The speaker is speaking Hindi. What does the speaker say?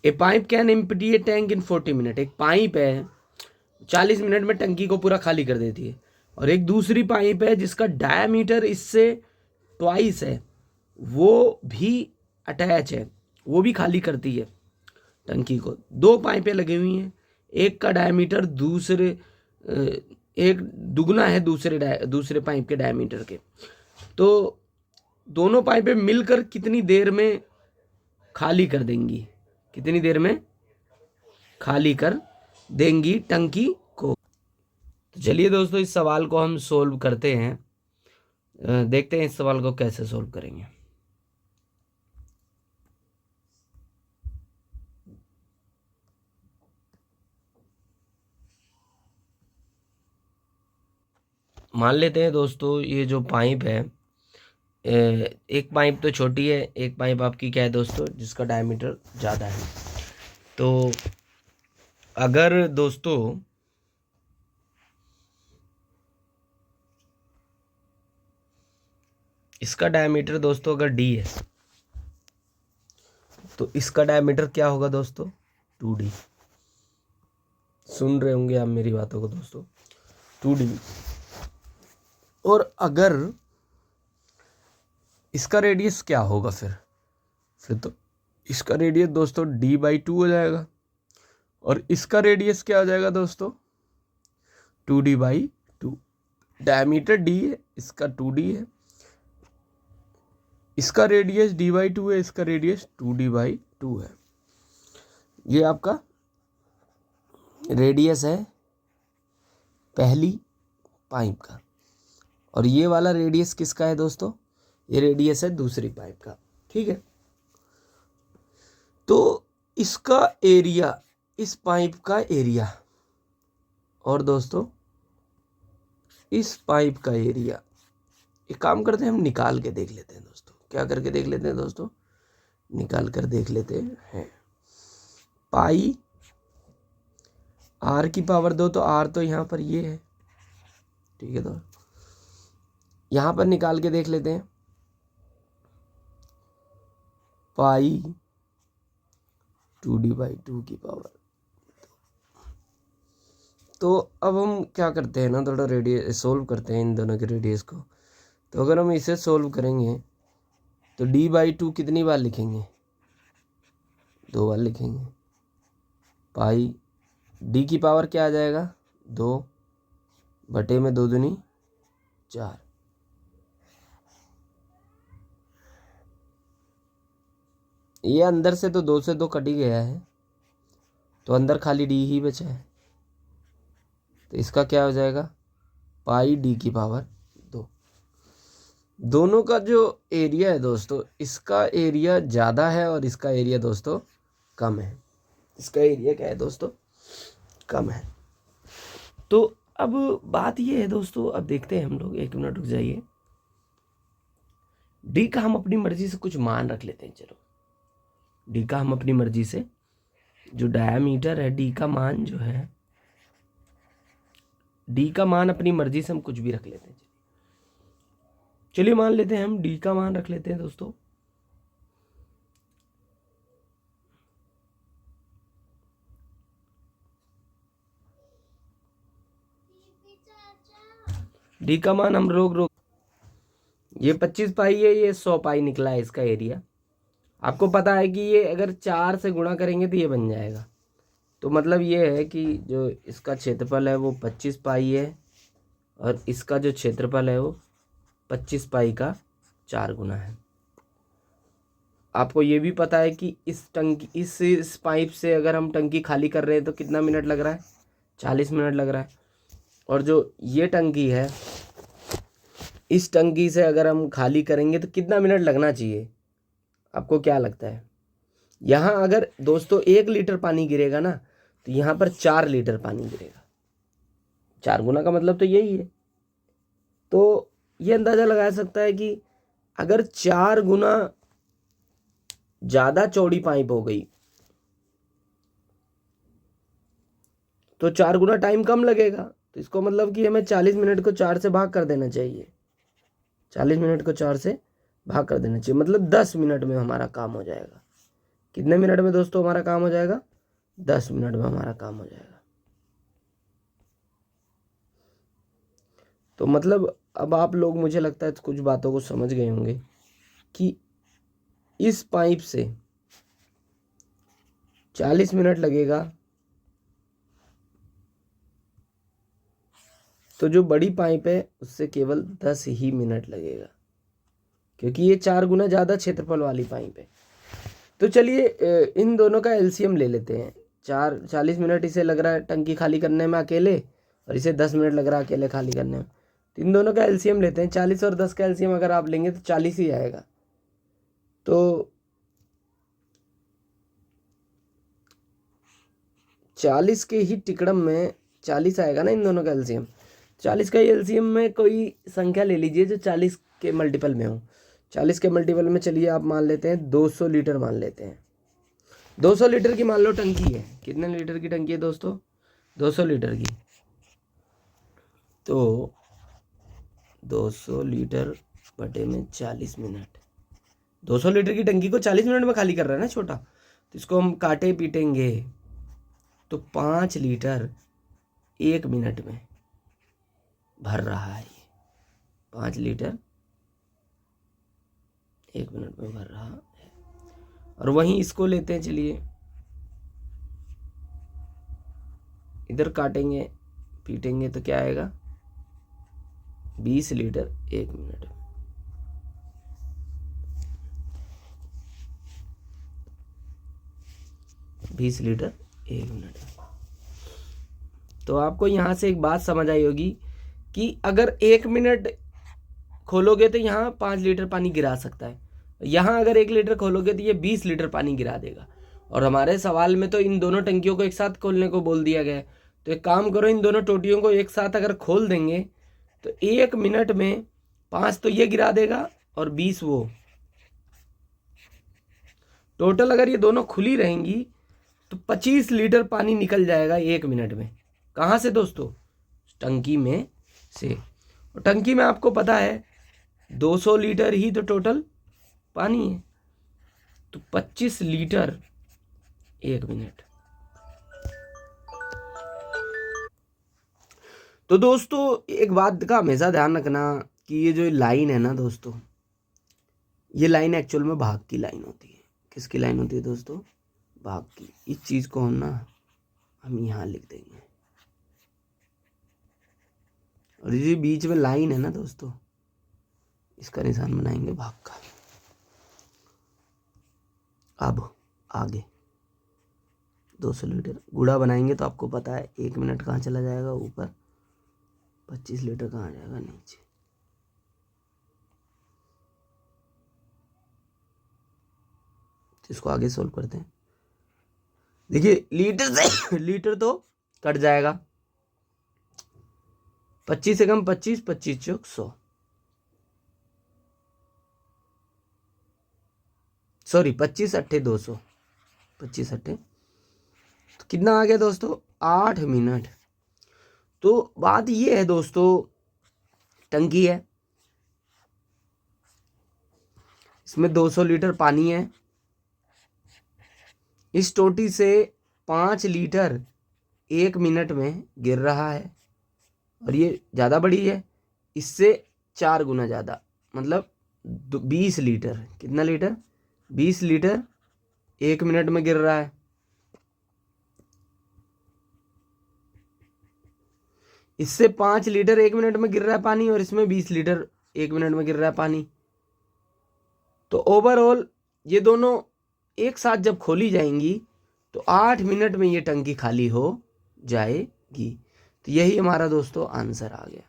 A pipe can empty A tank in 40 minute, एक पाइप है 40 मिनट में टंकी को पूरा खाली कर देती है। और एक दूसरी पाइप है जिसका डायमीटर इससे ट्वाइस है, वो भी अटैच है, वो भी खाली करती है टंकी को। दो पाइपें लगी हुई हैं, एक का डायमीटर एक दुगना है दूसरे पाइप के डायमीटर के। तो दोनों पाइपें मिलकर कितनी देर में खाली कर देंगी, कितनी देर में खाली कर देंगी टंकी को। तो चलिए दोस्तों इस सवाल को हम सोल्व करते हैं, देखते हैं इस सवाल को कैसे सोल्व करेंगे। मान लेते हैं दोस्तों ये जो पाइप है, एक पाइप तो छोटी है, एक पाइप आपकी क्या है दोस्तों जिसका डायमीटर ज़्यादा है। तो अगर दोस्तों इसका डायमीटर दोस्तों अगर d है तो इसका डायमीटर क्या होगा दोस्तों 2d। सुन रहे होंगे आप मेरी बातों को दोस्तों, 2d। और अगर इसका रेडियस क्या होगा फिर तो इसका रेडियस दोस्तों d/2 हो जाएगा, और इसका रेडियस क्या हो जाएगा दोस्तों 2d/2। डायमीटर d है, इसका 2d है, इसका रेडियस d/2 है, इसका रेडियस 2d/2 है। ये आपका रेडियस है पहली पाइप का, और ये वाला रेडियस किसका है दोस्तों, ये रेडियस है दूसरी पाइप का। ठीक है, तो इसका एरिया, इस पाइप का एरिया और दोस्तों इस पाइप का एरिया, एक काम करते हैं हम निकाल के देख लेते हैं दोस्तों। क्या करके देख लेते हैं दोस्तों, निकाल कर देख लेते हैं। पाई r की पावर 2, तो r तो यहाँ पर ये है, ठीक है। तो यहाँ पर निकाल के देख लेते हैं, पाई 2d/2 की पावर। तो अब हम क्या करते हैं ना, थोड़ा रेडियस सोल्व करते हैं इन दोनों के रेडियस को। तो अगर हम इसे सोल्व करेंगे तो d/2 कितनी बार लिखेंगे, 2 बार लिखेंगे। पाई d की पावर क्या आ जाएगा 2 बटे में 2 दूनी 4। ये अंदर से तो 2 से 2 कट ही गया है, तो अंदर खाली d ही बचा है। तो इसका क्या हो जाएगा पाई d की पावर 2। दोनों का जो एरिया है दोस्तों, इसका एरिया ज़्यादा है और इसका एरिया दोस्तों कम है। इसका एरिया क्या है दोस्तों कम है। तो अब बात ये है दोस्तों, अब देखते हैं हम लोग, 1 मिनट रुक जाइए। डी का हम अपनी मर्जी से कुछ मान रख लेते हैं। चलो डी का हम अपनी मर्जी से, जो डायमीटर है डी का मान जो है, डी का मान अपनी मर्जी से हम कुछ भी रख लेते हैं। चलिए मान लेते हैं हम डी का मान रख लेते हैं दोस्तों। डी का मान हम रोक ये 25 पाई है, ये 100 पाई निकला है इसका एरिया। आपको पता है कि ये अगर 4 से गुणा करेंगे तो ये बन जाएगा। तो मतलब ये है कि जो इसका क्षेत्रफल है वो 25 पाई है, और इसका जो क्षेत्रफल है वो 25 पाई का 4 गुना है। आपको ये भी पता है कि इस टंकी इस पाइप से अगर हम टंकी खाली कर रहे हैं तो कितना मिनट लग रहा है, 40 मिनट लग रहा है। और जो ये टंकी है, इस टंकी से अगर हम खाली करेंगे तो कितना मिनट लगना चाहिए, आपको क्या लगता है। यहाँ अगर दोस्तों 1 लीटर पानी गिरेगा ना, तो यहाँ पर 4 लीटर पानी गिरेगा। 4 गुना का मतलब तो यही है। तो ये अंदाज़ा लगाया सकता है कि अगर 4 गुना ज़्यादा चौड़ी पाइप हो गई तो 4 गुना टाइम कम लगेगा। तो इसको मतलब कि हमें 40 मिनट को 4 से भाग कर देना चाहिए। 40 मिनट को 4 से भाग कर देना चाहिए, मतलब 10 मिनट में हमारा काम हो जाएगा। कितने मिनट में दोस्तों हमारा काम हो जाएगा? 10 मिनट में हमारा काम हो जाएगा। तो मतलब अब आप लोग, मुझे लगता है कुछ बातों को समझ गए होंगे कि इस पाइप से 40 मिनट लगेगा, तो जो बड़ी पाइप है उससे केवल 10 ही मिनट लगेगा, क्योंकि ये 4 गुना ज़्यादा क्षेत्रफल वाली पाइप है। तो चलिए इन दोनों का एलसीएम ले लेते हैं। 40 मिनट इसे लग रहा है टंकी खाली करने में अकेले, और इसे 10 मिनट लग रहा है अकेले खाली करने में। तो इन दोनों का एलसीएम लेते हैं। 40 और 10 का एलसीएम अगर आप लेंगे तो 40 ही आएगा। तो 40 के ही टिकड़म में 40 आएगा ना इन दोनों का एलसीएम। 40 का एलसीएम में कोई संख्या ले लीजिए जो 40 के मल्टीपल में हो। 40 के मल्टीपल में चलिए आप मान लेते हैं 200 लीटर मान लेते हैं। 200 लीटर की मान लो टंकी है। कितने लीटर की टंकी है दोस्तों? 200 लीटर की। तो 200 लीटर बटे में 40 मिनट। 200 लीटर की टंकी को 40 मिनट में खाली कर रहा है ना छोटा, तो इसको हम काटे पीटेंगे तो 5 लीटर 1 मिनट में भर रहा है। ये 5 लीटर 1 मिनट में भर रहा है। और वहीं इसको लेते हैं, चलिए इधर काटेंगे पीटेंगे तो क्या आएगा? 20 लीटर 1 मिनट में। बीस लीटर 1 मिनट में। तो आपको यहाँ से एक बात समझ आई होगी कि अगर 1 मिनट खोलोगे तो यहाँ 5 लीटर पानी गिरा सकता है, यहाँ अगर 1 लीटर खोलोगे तो ये 20 लीटर पानी गिरा देगा। और हमारे सवाल में तो इन दोनों टंकियों को एक साथ खोलने को बोल दिया गया है। तो एक काम करो, इन दोनों टोटियों को एक साथ अगर खोल देंगे तो 1 मिनट में 5 तो ये गिरा देगा और 20 वो। टोटल अगर ये दोनों खुली रहेंगी तो 25 लीटर पानी निकल जाएगा 1 मिनट में। कहाँ से दोस्तों? टंकी में से। और टंकी में आपको पता है 200 लीटर ही तो टोटल पानी है, तो 25 लीटर 1 मिनट। तो दोस्तों एक बात का हमेशा ध्यान रखना कि ये जो लाइन है ना दोस्तों, ये लाइन एक्चुअल में भाग की लाइन होती है। किसकी लाइन होती है दोस्तों? भाग की। इस चीज़ को हम ना हम यहाँ लिख देंगे, और ये बीच में लाइन है ना दोस्तों, इसका निशान बनाएंगे भाग का। अब आगे 200 लीटर गुड़ा बनाएंगे तो आपको पता है 1 मिनट कहाँ चला जाएगा ऊपर, 25 लीटर कहाँ आ जाएगा नीचे। तो इसको आगे सोल्व करते हैं। देखिए लीटर से लीटर तो कट जाएगा, 25 से कम 25, 25 चौक 100, सॉरी 25 अट्ठे 200, 25 अट्ठे तो कितना आ गया दोस्तों? 8 मिनट। तो बात ये है दोस्तों, टंकी है, इसमें 200 लीटर पानी है, इस टोटी से 5 लीटर 1 मिनट में गिर रहा है, और ये ज़्यादा बड़ी है, इससे 4 गुना ज़्यादा, मतलब 20 लीटर। कितना लीटर? 20 लीटर 1 मिनट में गिर रहा है। इससे 5 लीटर 1 मिनट में गिर रहा है पानी, और इसमें 20 लीटर 1 मिनट में गिर रहा है पानी। तो ओवरऑल ये दोनों एक साथ जब खोली जाएंगी तो 8 मिनट में ये टंकी खाली हो जाएगी। तो यही हमारा दोस्तों आंसर आ गया।